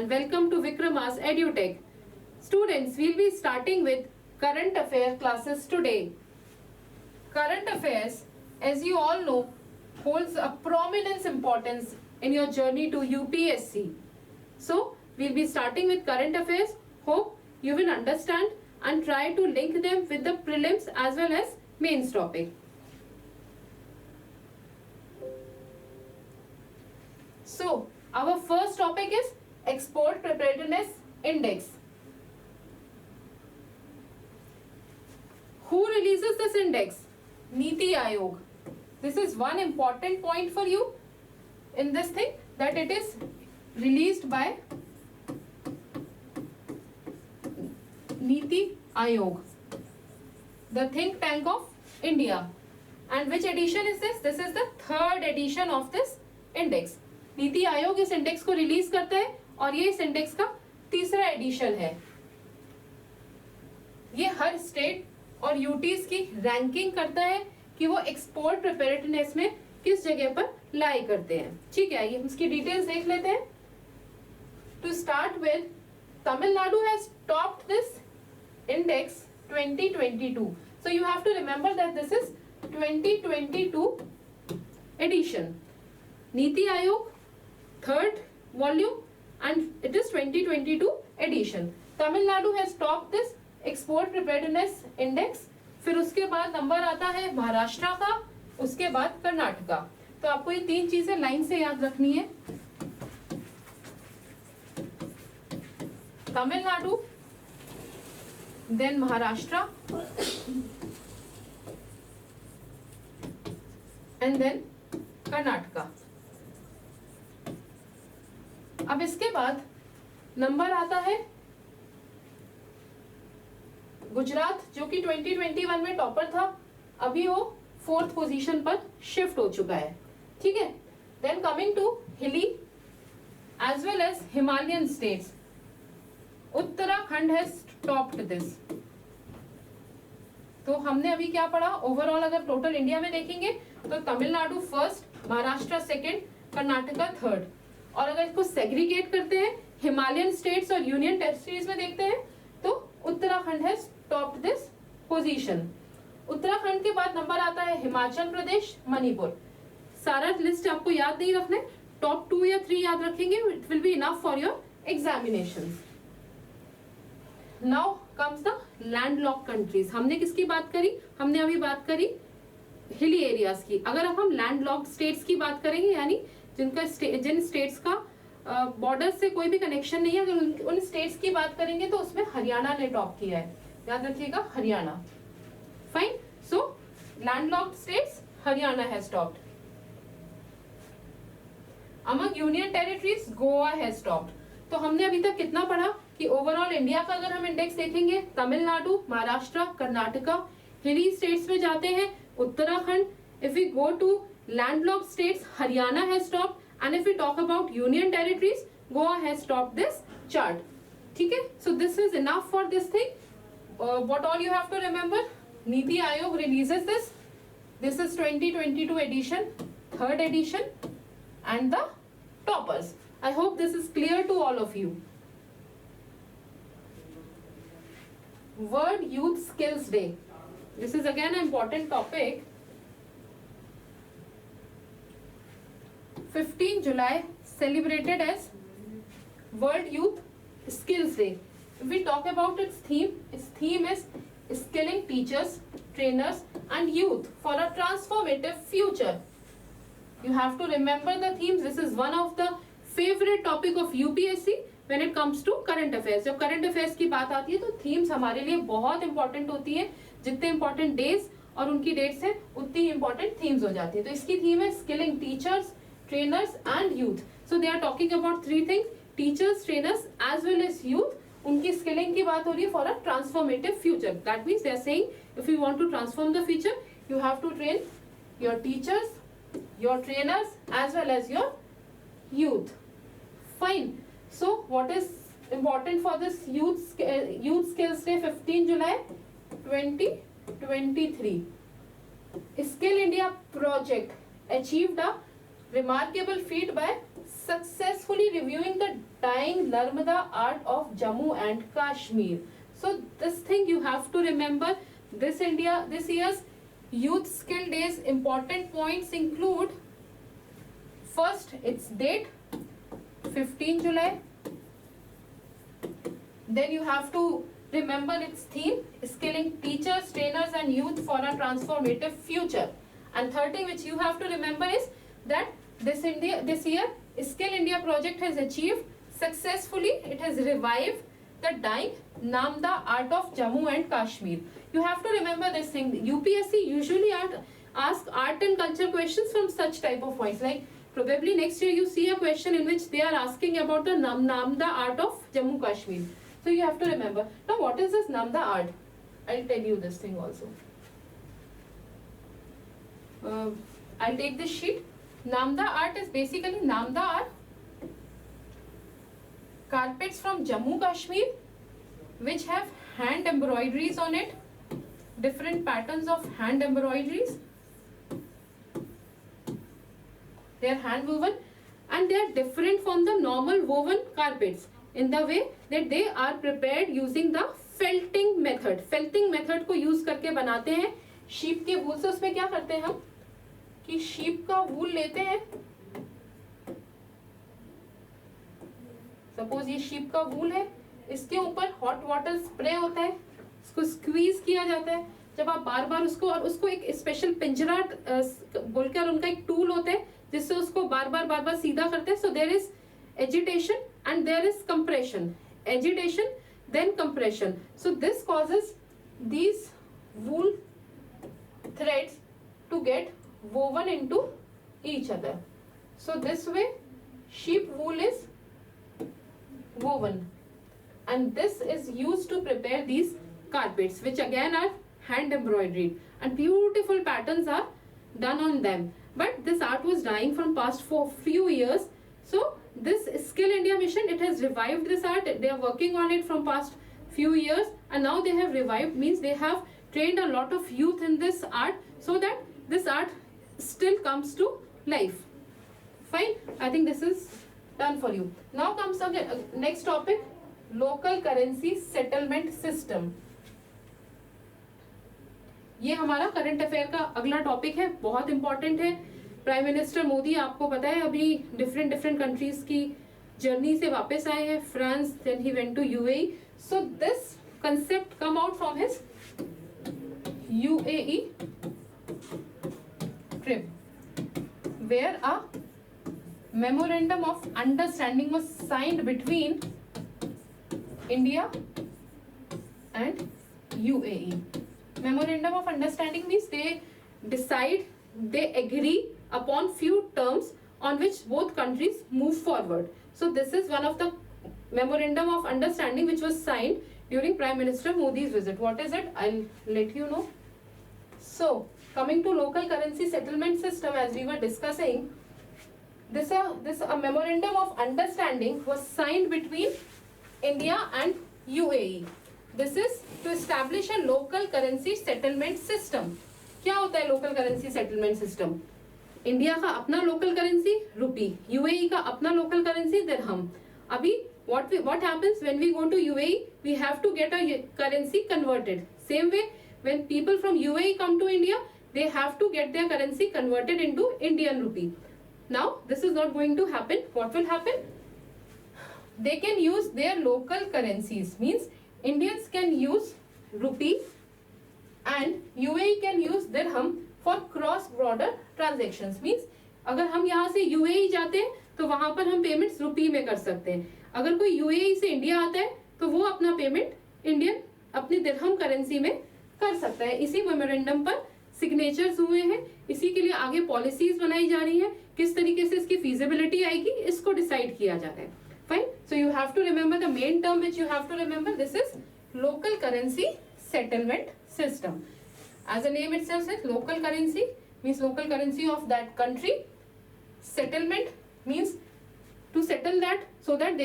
and welcome to Vikrama's EduTech. Students, we'll be starting with current affair classes today. Current affairs, as you all know, holds a prominent importance in your journey to UPSC. So, we'll be starting with current affairs. Hope you will understand and try to link them with the prelims as well as mains topic. So, our first topic is Export Preparedness Index. Who releases this index? Niti Aayog. This is one important point for you in this thing, that it is released by Niti Aayog, the think tank of India. And which edition is this? This is the third edition of this index. NITI Aayog इस index को release करता है और ये इस index का तीसरा addition है. ये हर स्टेट और यूटीज की रैंकिंग करता है कि वो एक्सपोर्ट प्रिपेयर्डनेस में किस जगह पर लाई करते हैं. ठीक है, ये उसकी डिटेल्स देख लेते हैं. To start with, Tamil Nadu has topped this index 2022. So you have to remember that this is 2022 edition. Niti Aayog third volume and it is 2022 edition. Tamil Nadu has topped this export preparedness index. फिर उसके बाद number आता है महाराष्ट्र का, उसके बाद कर्नाटका. तो आपको ये तीन चीजें लाइन से याद रखनी है. Tamil Nadu, then Maharashtra and then Karnataka. अब इसके बाद नंबर आता है गुजरात, जो कि 2021 में टॉपर था, अभी वो फोर्थ पोजीशन पर शिफ्ट हो चुका है. ठीक है. Then coming to hilly as well as Himalayan states, Uttarakhand has topped this. तो हमने अभी क्या पढ़ा ओवरऑल, अगर टोटल इंडिया में देखेंगे तो Tamil Nadu first, Maharashtra second, Karnataka third. और अगर इसको सेग्रीगेट करते हैं हिमालयन स्टेट्स और यूनियन टेरिटरीज में देखते हैं तो Uttarakhand has topped this position. Uttarakhand के बाद नंबर आता है हिमाचल प्रदेश, मणिपुर. सारा लिस्ट आपको याद नहीं रखना है, टॉप 2 या 3 याद रखेंगे, it will be enough for your examinations. Now comes the landlocked countries. हमने किसकी बात करी? हमने अभी बात करी हिली एरियाज की. अगर अब हम लैंडलॉक्ड स्टेट्स की बात करेंगे, यानी जिन स्टेट्स का बॉर्डर से कोई भी कनेक्शन नहीं है, अगर उन स्टेट्स की बात करेंगे तो उसमें हरियाणा ने टॉप किया है. याद रखिएगा, Haryana. Fine. So landlocked states, Haryana has topped. Among union territories, Goa has topped. तो हमने अभी तक कितना पढ़ा कि ओवरऑल इंडिया का अगर हम इंडेक्स देखेंगे, तमिलनाडु, महाराष्ट्र, कर्नाटका, हिली स्टेट्स में जाते हैं Uttarakhand. If we go to landlocked states, Haryana has topped, and if we talk about union territories, Goa has topped this chart. ठीक है. So this is enough for this thing. What all you have to remember? Niti Aayog releases this. This is 2022 edition, third edition, and the toppers. I hope this is clear to all of you. World Youth Skills Day. This is again an important topic. 15 July celebrated as World Youth Skills Day. If we talk about its theme is skilling teachers, trainers and youth for a transformative future. You have to remember the themes. This is one of the favorite topic of UPSC when it comes to current affairs. जब current affairs की बात आती है तो themes हमारे लिए बहुत important होती है. जितने important days और उनकी dates हैं, उतनी important themes हो जाती है. तो इसकी theme है skilling teachers, trainers and youth. So they are talking about 3 things: teachers, trainers as well as youth. उनकी स्किलिंग की बात हो रही है for a transformative future. That means they are saying if you want to transform the future, you have to train your teachers, your trainers as well as your youth. Fine. So what is important for this youth skills day 15 July 2023? Skill India project achieved a remarkable feat by successfully reviewing the dyeing Narmada art of Jammu and Kashmir. So this thing you have to remember. This year's Youth Skill Days important points include, first its date 15 July. Then you have to remember its theme, skilling teachers, trainers and youth for a transformative future. And third thing which you have to remember is that this year Skill India project has achieved successfully, it has revived the dying Namda art of Jammu and Kashmir. You have to remember this thing. UPSC usually ask art and culture questions from such type of points. Like probably next year you see a question in which they are asking about the Namda art of Jammu Kashmir. So you have to remember. Now what is this Namda art? I'll tell you this thing also. I'll take this sheet. Namda art is basically, Namda are carpets from Jammu Kashmir which have hand embroideries on it, different patterns of hand embroideries. They are hand woven and they are different from the normal woven carpets in the way that they are prepared using the felting method. Felting method को use करके बनाते हैं sheep के wool से. उसमें क्या करते हैं हम कि sheep का wool लेते हैं. सपोज ये sheep का wool है, इसके ऊपर हॉट वाटर स्प्रे होता है, इसको स्क्वीज किया जाता है. जब आप बार बार उसको, और उसको एक स्पेशल पिंजरा बोलकर उनका एक टूल होता है जिससे उसको बार बार सीधा करते हैं. So there is agitation and there is compression, agitation then compression. So this causes these wool threads to get woven into each other. So this way sheep wool is woven and this is used to prepare these carpets which again are hand embroidered and beautiful patterns are done on them. But this art was dying from past for few years. So this Skill India mission, it has revived this art. They are working on it from past few years and now they have revived, means they have trained a lot of youth in this art so that this art still comes to life. Fine, I think this is done for you. Now comes again next topic, local currency settlement system. ये हमारा current affair का अगला topic है, बहुत important है. Prime minister Modi आपको पता है अभी डिफरेंट कंट्रीज की जर्नी से वापस आए हैं. France, then he went to UAE. So this concept come out from his UAE trip where a memorandum of understanding was signed between India and UAE. Memorandum of understanding means they agree upon few terms on which both countries move forward. So this is one of the memorandum of understanding which was signed during Prime Minister Modi's visit. What is it? I'll let you know. So coming to local currency settlement system, as we were discussing, this a memorandum of understanding was signed between India and UAE. This is to establish a local currency settlement system. क्या होता है local currency settlement system? India का अपना local currency रुपी, UAE का अपना local currency दिरहम. अभी what happens when we go to UAE? We have to get a currency converted. Same way when people from UAE come to India, they have to get their currency converted into Indian rupee. Now this is not going to happen. What will happen? They can use their local currencies, means Indians can use rupee and UAE can use dirham for cross border transactions. Means अगर हम यहाँ से UAE जाते हैं तो वहां पर हम पेमेंट्स रुपी में कर सकते हैं. अगर कोई UAE से इंडिया आता है तो वो अपना पेमेंट इंडियन अपनी दिरहम करेंसी में कर सकता है. इसी मेमोरेंडम पर सिग्नेचर्स हुए हैं. इसी के लिए आगे पॉलिसीज बनाई जा रही हैं. किस तरीके से इसकी फीजिबिलिटी आएगी इसको डिसाइड किया जा रहा है. Fine. So you have to remember the main term which you have to remember. This is local currency settlement system. As the name itself says, local currency means local currency of that country. Settlement means to settle that so that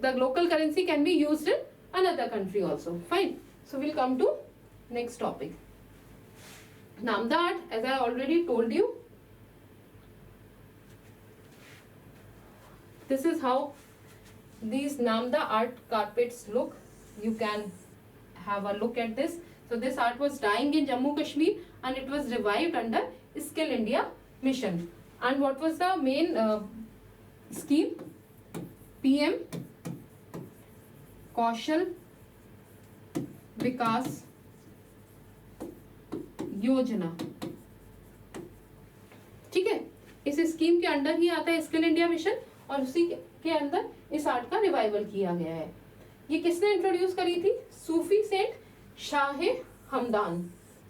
the local currency can be used in another country also. Fine. So we'll come to next topic. Namda art, as I already told you, this is how these Namda art carpets look. You can have a look at this. So this art was dying in Jammu Kashmir and it was revived under Skill India mission. And what was the main scheme? PM Kaushal Vikas योजना. ठीक है, इस scheme के under ही आता है skill India mission और उसी के अंदर इस आर्ट का रिवाइवल किया गया है. ये किसने इंट्रोड्यूस करी थी? सूफी सेंट शाह हमदान.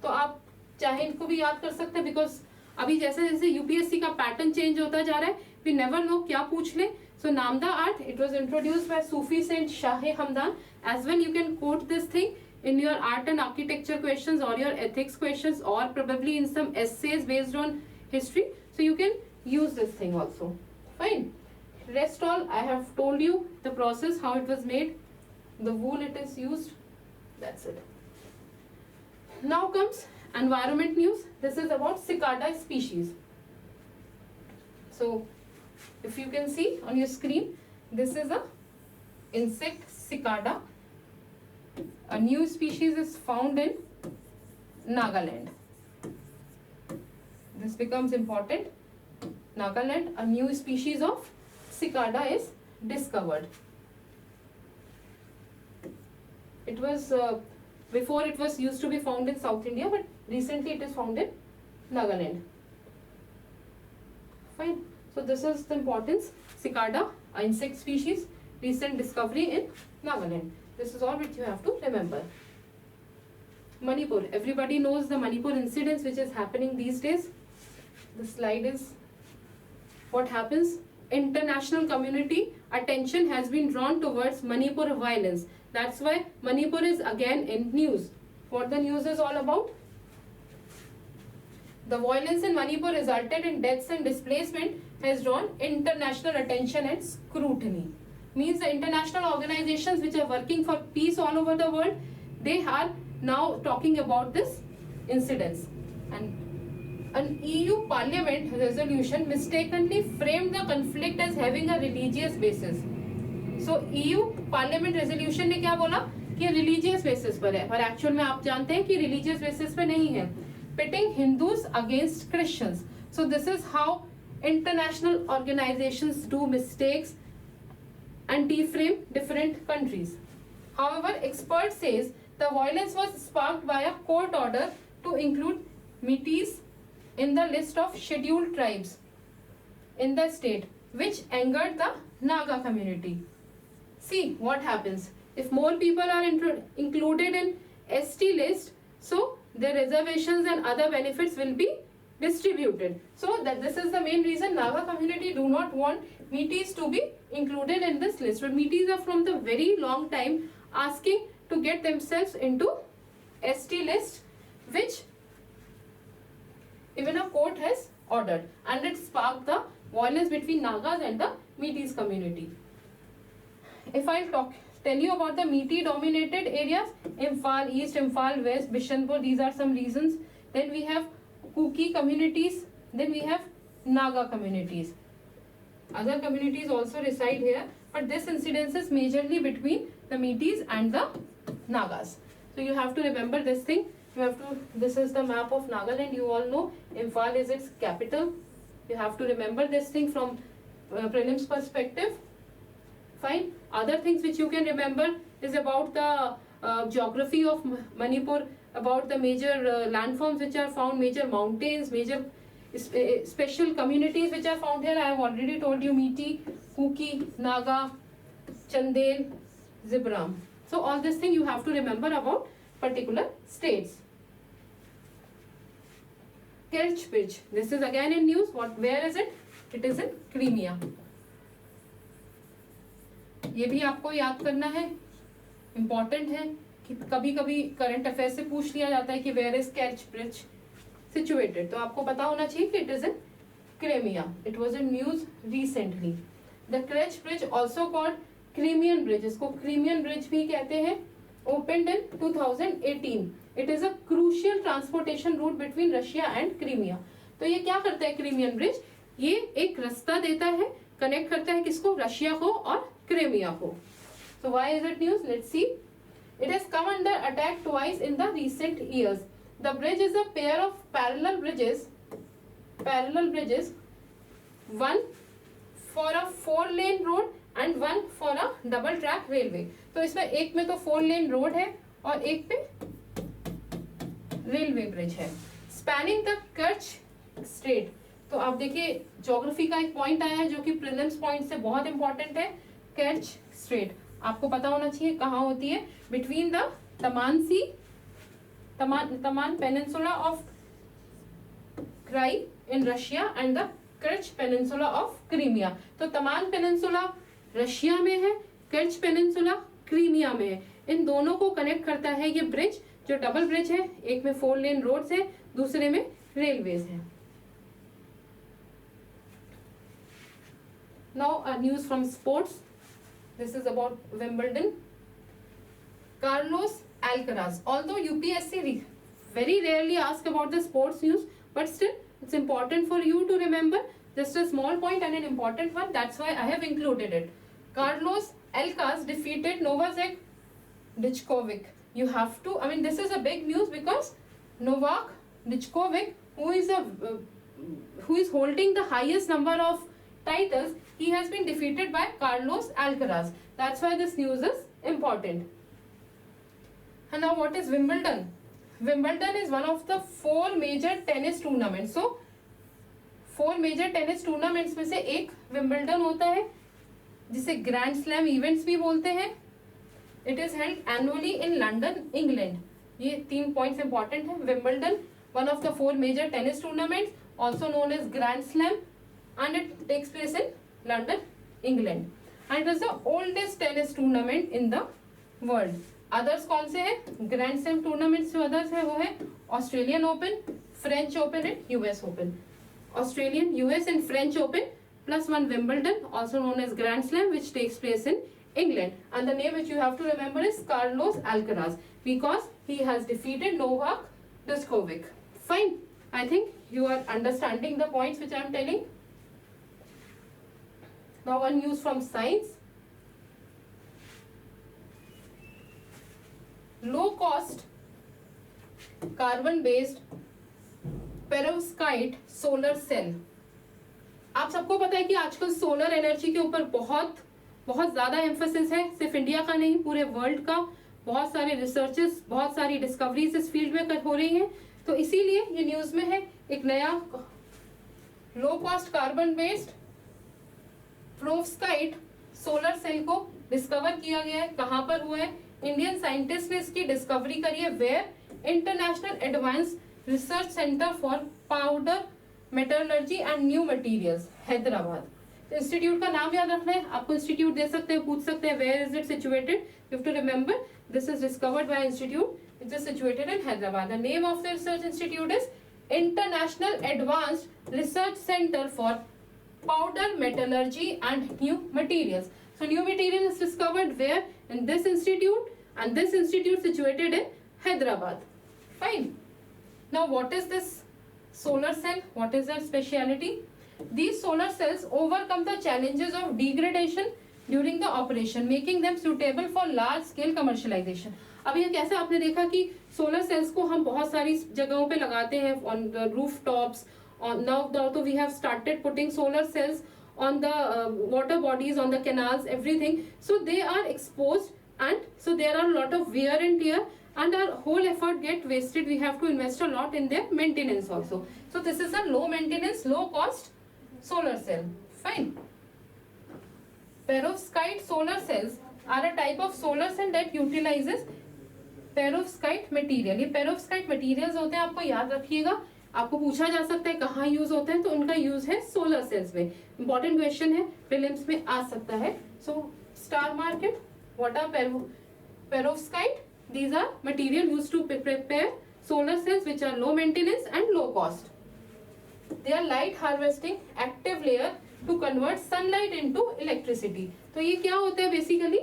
तो आप चाहे इनको भी याद कर सकते हैं बिकॉज अभी जैसे जैसे यूपीएससी का पैटर्न चेंज होता जा रहा है, वी नेवर नो क्या पूछ ले. So Namda art, it was introduced by Sufi saint Shah Hamdan. As well you can quote this thing in your art and architecture questions or your ethics questions or probably in some essays based on history, so you can use this thing also. Fine. Rest all I have told you the process, how it was made, the wool it is used, that's it. Now comes environment news. This is about cicada species. So if you can see on your screen, this is a insect cicada. A new species is found in Nagaland. This becomes important. Nagaland, a new species of cicada is discovered. It was before it was used to be found in South India, but recently it is found in Nagaland. Fine. So this is the importance. Cicada, an insect species, recent discovery in Nagaland. This is all which you have to remember. Manipur. Everybody knows the Manipur incidents which is happening these days. The slide is what happens. International community attention has been drawn towards Manipur violence. That's why Manipur is again in news. What the news is all about? The violence in Manipur resulted in deaths and displacement has drawn international attention and scrutiny. Means the international organizations which are working for peace all over the world, they are now talking about this incidents. And an EU Parliament resolution mistakenly framed the conflict as having a religious basis. So EU Parliament resolution ने क्या बोला कि religious basis पर है, पर actual में आप जानते हैं कि religious basis पर नहीं है. Pitting Hindus against Christians. So this is how international organizations do mistakes and deframe different countries. However, expert says the violence was sparked by a court order to include Meiteis in the list of scheduled tribes in the state, which angered the Naga community. See what happens. If more people are included in ST list, so their reservations and other benefits will be distributed. So that this is the main reason Naga community do not want Meiteis to be included in this list. But Meiteis are from the very long time asking to get themselves into ST list, which even a court has ordered, and it sparked the violence between Nagas and the Meiteis community. If I tell you about the Meitei dominated areas, Imphal East, Imphal West, Bishanpur, these are some reasons. Then we have Kuki communities, then we have Naga communities. Other communities also reside here, but this incidence is majorly between the Meiteis and the Nagas. So you have to remember this thing. You have to. This is the map of Nagaland. You all know Imphal is its capital. You have to remember this thing from prelims perspective. Fine. Other things which you can remember is about the geography of Manipur, about the major landforms which are found, major mountains, major special communities which are found here. I have already told you Meitei, Kuki, Naga, Chandel, Zibram. So all this thing you have to remember about particular states. Kerch Bridge. This is again in news. Where is it? It is in Crimea. ये भी आपको याद करना है, important है कि कभी कभी करंट अफेयर से पूछ लिया जाता है कि where is Kerch bridge situated, तो आपको पता होना चाहिए कि it is in Crimea. It was in news recently. The Kerch bridge also called Crimean bridge, इसको क्रीमियन ब्रिज भी कहते हैं, opened in 2018. It is a crucial transportation route between Russia and Crimea. तो ये क्या करता है क्रीमियन ब्रिज? ये एक रास्ता देता है, कनेक्ट करता है किसको? रशिया को और क्रीमिया को. So why is it news? Let's see. It has come under attack twice in the recent years. The bridge is a pair of parallel bridges, one for a 4-lane road and one for a double track railway. तो इसमें एक में तो 4-lane road है और एक पे railway bridge है. Spanning the Kerch Strait. तो आप देखिए ज्योग्राफी का एक पॉइंट आया है जो कि प्रीलिम्स पॉइंट से बहुत इंपॉर्टेंट है. कर्च स्ट्रेट आपको पता होना चाहिए कहाँ होती है. बिटवीन द तमान peninsula of cry in Russia and the कर्च peninsula of Crimea. तो तमान पेनिनसुला रशिया में है, कर्च पेनिनसुला क्रीमिया में है. इन दोनों को कनेक्ट करता है ये ब्रिज जो डबल ब्रिज है. एक में 4-लेन रोड्स है, दूसरे में रेलवेज है. Now a news from sports. This is about Wimbledon. Carlos Alcaraz. Although UPSC very rarely ask about the sports news, but still it's important for you to remember. Just a small point and an important one. That's why I have included it. Carlos Alcaraz defeated Novak Djokovic. You have to. I mean, this is a big news because Novak Djokovic, who is holding the highest number of titles, he has been defeated by Carlos Alcaraz. That's why this news is important. And now what is Wimbledon? Wimbledon is one of the 4 major tennis tournaments. So 4 major tennis tournaments में से एक Wimbledon होता है जिसे Grand Slam events भी बोलते हैं. It is held annually in London, England. ये 3 points important है. Wimbledon, one of the 4 major tennis tournaments, also known as Grand Slam, and it takes place in London, England. And it is the oldest tennis tournament in the world. Others कौन से हैं? Grand Slam tournaments जो others है वो है Australian Open, French Open and US Open. Australian, US and French Open plus one Wimbledon, also known as Grand Slam, which takes place in England. And the name which you have to remember is Carlos Alcaraz because he has defeated Novak Djokovic. Fine. I think you are understanding the points which I am telling. Now one news from science. Low cost carbon based perovskite solar cell. आप सबको पता है कि आजकल solar energy के ऊपर बहुत ज्यादा एम्फेसिस है. सिर्फ इंडिया का नहीं, पूरे वर्ल्ड का. बहुत सारे रिसर्चेस, बहुत सारी डिस्कवरीज इस फील्ड में हो रही हैं. तो इसीलिए ये न्यूज में है एक नया low cost carbon based perovskite solar cell को डिस्कवर किया गया है. कहां पर हुआ है? इंडियन साइंटिस्ट ने इसकी डिस्कवरी करी है. Where? International advance research centre for powder metallurgy and new materials, Hyderabad. Institute का नाम याद रखना है. आपको इंस्टीट्यूट दे सकते हैं, पूछ सकते हैं where is it situated. You have to remember this is discovered by institute. It is situated in Hyderabad. The name of the research institute is International Advanced Research Center for Powder Metallurgy and New Materials. So new material is discovered where? In this institute, and this institute situated in Hyderabad. Fine. Now what is this solar cell? What is their speciality? These solar cells overcome the challenges of degradation during the operation, making them suitable for large scale commercialization. अब ये कैसे आपने देखा कि solar cells को हम बहुत सारी जगहों पे लगाते हैं, on the roof tops. Now तो we have started putting solar cells on the water bodies, on the canals, everything. So they are exposed, and so there are a lot of wear and tear, and our whole effort get wasted. We have to invest a lot in their maintenance also. So this is a low maintenance, low cost solar cell. Fine. Perovskite solar cells are a type of solar cell that utilizes perovskite material. ये perovskite materials होते हैं, आपको याद रखिएगा. आपको पूछा जा सकता है कहाँ यूज होते हैं, तो उनका यूज है सोलर सेल्स में. इंपॉर्टेंट क्वेश्चन है, प्रीलिम्स में आ सकता है. So star market, what are perovskite? These are material used to prepare solar cells which are low maintenance and low cost. They are light harvesting active layer to convert sunlight into electricity. तो ये क्या होता है basically?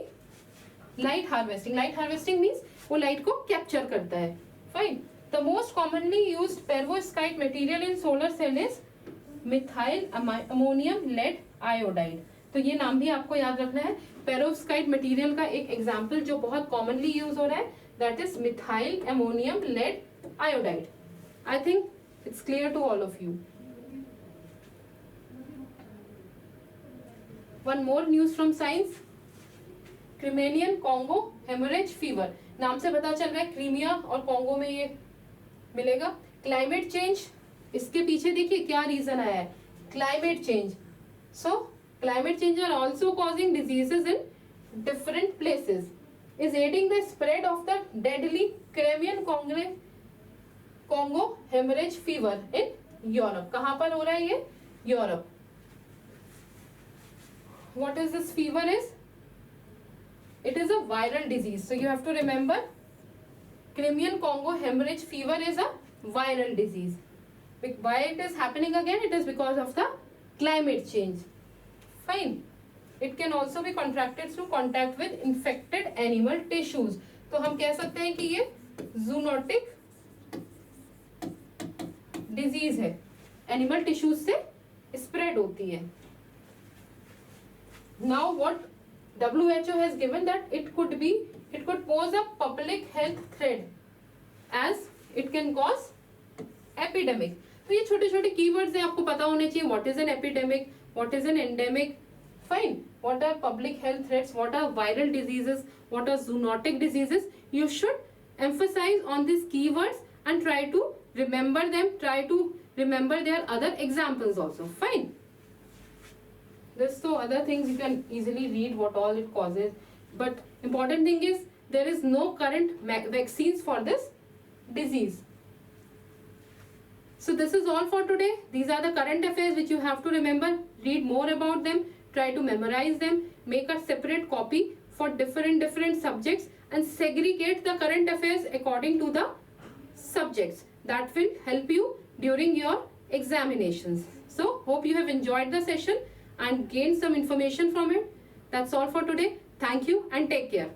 Light harvesting. Light harvesting means वो light को capture करता है. Fine. The most commonly used perovskite material in solar cell is methyl ammonium lead iodide. तो ये नाम भी आपको याद रखना है. पेरोव्स्काइट मटेरियल का एक एग्जाम्पल जो बहुत कॉमनली यूज हो रहा है, that is methyl ammonium lead iodide. I think it's clear to all of you. One more news from science. Crimean Congo haemorrhage fever. नाम से पता चल रहा है क्रीमिया और कॉन्गो में ये मिलेगा. क्लाइमेट चेंज, इसके पीछे देखिए क्या रीजन आया है, climate change. So climate change are also causing diseases in different places, is adding the spread of the deadly Crimean Congo haemorrhage fever in Europe. कहां पर हो रहा है ये? Europe. What is this fever is? It is a viral disease. So you have to remember, Crimean Congo hemorrhage fever is a viral disease. Why it is happening again? It is because of the climate change. Fine. It can also be contracted through contact with infected animal tissues. तो हम कह सकते हैं कि ये zoonotic disease है, animal tissues से spread होती है. Now what WHO has given that it could pose a public health threat as it can cause epidemic. तो ये छोटे छोटे keywords हैं, आपको पता होने चाहिए. What is an epidemic? What is an endemic? Fine. What are public health threats? What are viral diseases? What are zoonotic diseases? You should emphasize on these keywords and try to remember them. Try to remember their other examples also. Fine. There's so other things you can easily read what all it causes, but important thing is there is no current vaccines for this disease. So this is all for today. These are the current affairs which you have to remember. Read more about them, try to memorize them, make a separate copy for different subjects and segregate the current affairs according to the subjects. That will help you during your examinations. So hope you have enjoyed the session and gain some information from it. That's all for today. Thank you and take care.